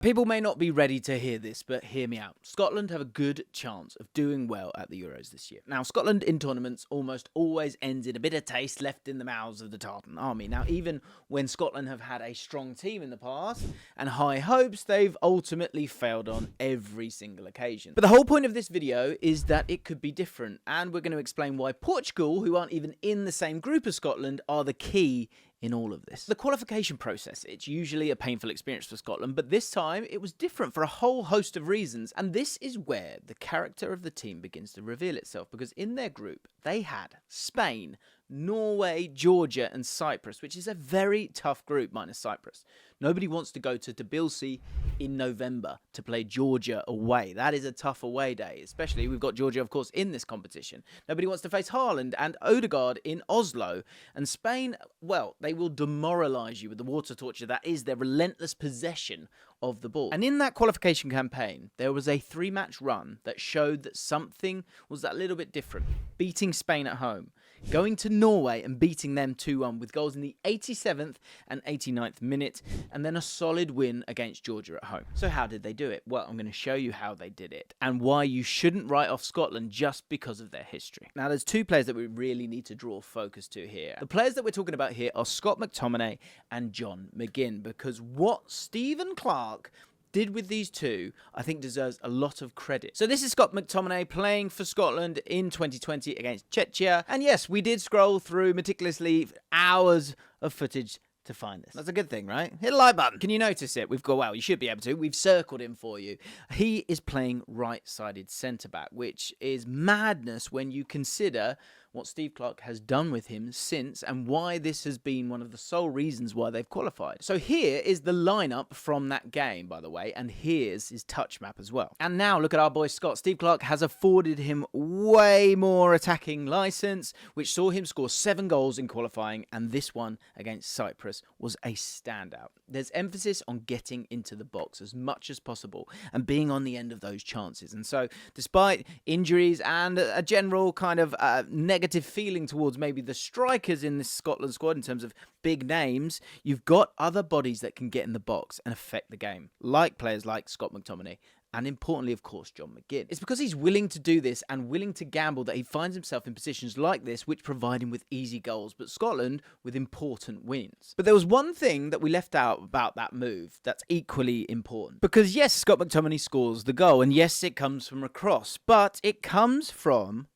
People may not be ready to hear this, but hear me out. Scotland have a good chance of doing well at the Euros this year. Now, Scotland in tournaments almost always ends in a bitter taste left in the mouths of the Tartan army. Now, even when Scotland have had a strong team in the past and high hopes, they've ultimately failed on every single occasion. But the whole point of this video is that it could be different, and we're going to explain why Portugal, who aren't even in the same group as Scotland, are the key in all of this. The qualification process, it's usually a painful experience for Scotland, but this time it was different for a whole host of reasons, and this is where the character of the team begins to reveal itself, because in their group they had Spain, Norway, Georgia and Cyprus, which is a very tough group minus Cyprus. Nobody wants to go to Tbilisi in November to play Georgia away. That is a tough away day, especially we've got Georgia, of course, in this competition. Nobody wants to face Haaland and Odegaard in Oslo. And Spain, well, they will demoralise you with the water torture that is their relentless possession of the ball. And in that qualification campaign, there was a 3-match run that showed that something was a little bit different. Beating Spain at home, going to Norway and beating them 2-1 with goals in the 87th and 89th minute, and then a solid win against Georgia at home. So how did they do it? Well, I'm going to show you how they did it and why you shouldn't write off Scotland just because of their history. Now, there's 2 players that we really need to draw focus to here. The players that we're talking about here are Scott McTominay and John McGinn, because what Stephen Clarke did with these 2, I think deserves a lot of credit. So this is Scott McTominay playing for Scotland in 2020 against Czechia. And yes, we did scroll through meticulously hours of footage to find this. That's a good thing, right? Hit the like button. Can you notice it? We've got, well, you should be able to. We've circled him for you. He is playing right-sided centre-back, which is madness when you consider what Steve Clarke has done with him since and why this has been one of the sole reasons why they've qualified. So here is the lineup from that game, by the way, and here's his touch map as well. And now look at our boy Scott. Steve Clarke has afforded him way more attacking licence, which saw him score 7 goals in qualifying, and this one against Cyprus was a standout. There's emphasis on getting into the box as much as possible and being on the end of those chances. And so despite injuries and a general kind of negative feeling towards maybe the strikers in this Scotland squad in terms of big names, you've got other bodies that can get in the box and affect the game, like players like Scott McTominay and importantly, of course, John McGinn. It's because he's willing to do this and willing to gamble that he finds himself in positions like this which provide him with easy goals, but Scotland with important wins. But there was one thing that we left out about that move that's equally important. Because yes, Scott McTominay scores the goal, and yes, it comes from a cross, but it comes from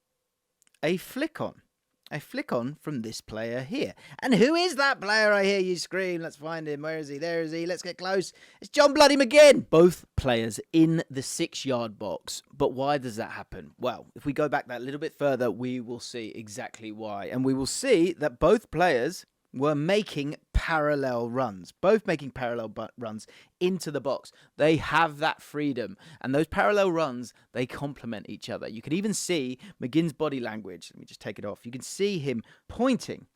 a flick on. A flick on from this player here. And who is that player? I hear you scream. Let's find him. Where is he? There is he. Let's get close. It's John bloody McGinn. Both players in the 6-yard box. But why does that happen? Well, if we go back that little bit further, we will see exactly why. And we will see that both players were making parallel runs, both making parallel runs into the box. They have that freedom, and those parallel runs, they complement each other. You can even see McGinn's body language. Let me just take it off. You can see him pointing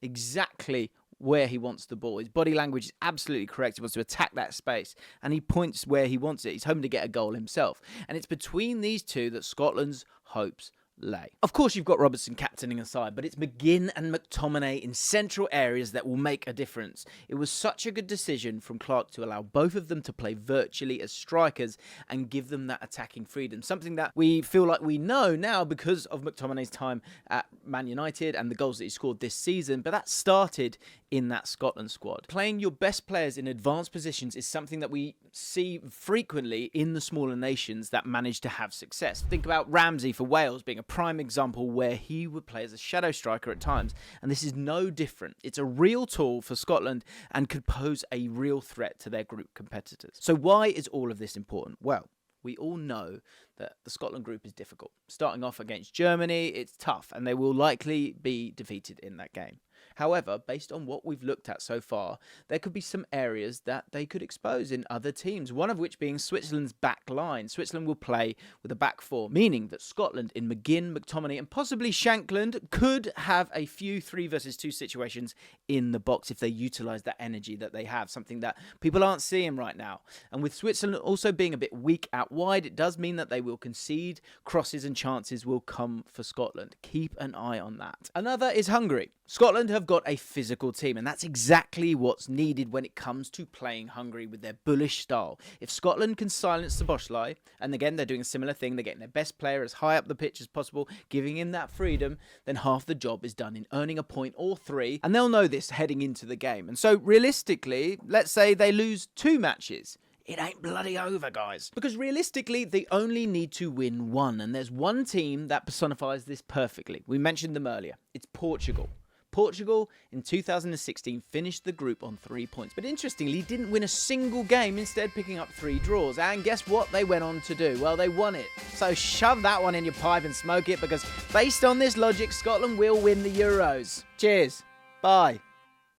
exactly where he wants the ball. His body language is absolutely correct. He wants to attack that space, and he points where he wants it. He's hoping to get a goal himself. And it's between these 2 that Scotland's hopes lay. Of course, you've got Robertson captaining a side, but it's McGinn and McTominay in central areas that will make a difference. It was such a good decision from Clarke to allow both of them to play virtually as strikers and give them that attacking freedom, something that we feel like we know now because of McTominay's time at Man United and the goals that he scored this season, but that started in that Scotland squad. Playing your best players in advanced positions is something that we see frequently in the smaller nations that manage to have success. Think about Ramsey for Wales being a prime example where he would play as a shadow striker at times, and this is no different. It's a real tool for Scotland and could pose a real threat to their group competitors. So why is all of this important? Well, we all know that the Scotland group is difficult. Starting off against Germany, it's tough, and they will likely be defeated in that game. However, based on what we've looked at so far, there could be some areas that they could expose in other teams, one of which being Switzerland's back line. Switzerland will play with a back 4, meaning that Scotland in McGinn, McTominay and possibly Shankland could have a few 3 versus 2 situations in the box if they utilise that energy that they have, something that people aren't seeing right now. And with Switzerland also being a bit weak out wide, it does mean that they will concede, crosses and chances will come for Scotland. Keep an eye on that. Another is Hungary. Scotland have got a physical team, and that's exactly what's needed when it comes to playing Hungary with their bullish style. If Scotland can silence Szoboszlai, and again, they're doing a similar thing, they're getting their best player as high up the pitch as possible, giving him that freedom, then half the job is done in earning a point or 3, and they'll know this heading into the game. And so, realistically, let's say they lose 2 matches. It ain't bloody over, guys. Because realistically, they only need to win 1, and there's one team that personifies this perfectly. We mentioned them earlier. It's Portugal. Portugal in 2016 finished the group on 3 points, but interestingly didn't win a single game, instead picking up 3 draws. And guess what they went on to do? Well, they won it. So shove that one in your pipe and smoke it, because based on this logic, Scotland will win the Euros. Cheers. Bye.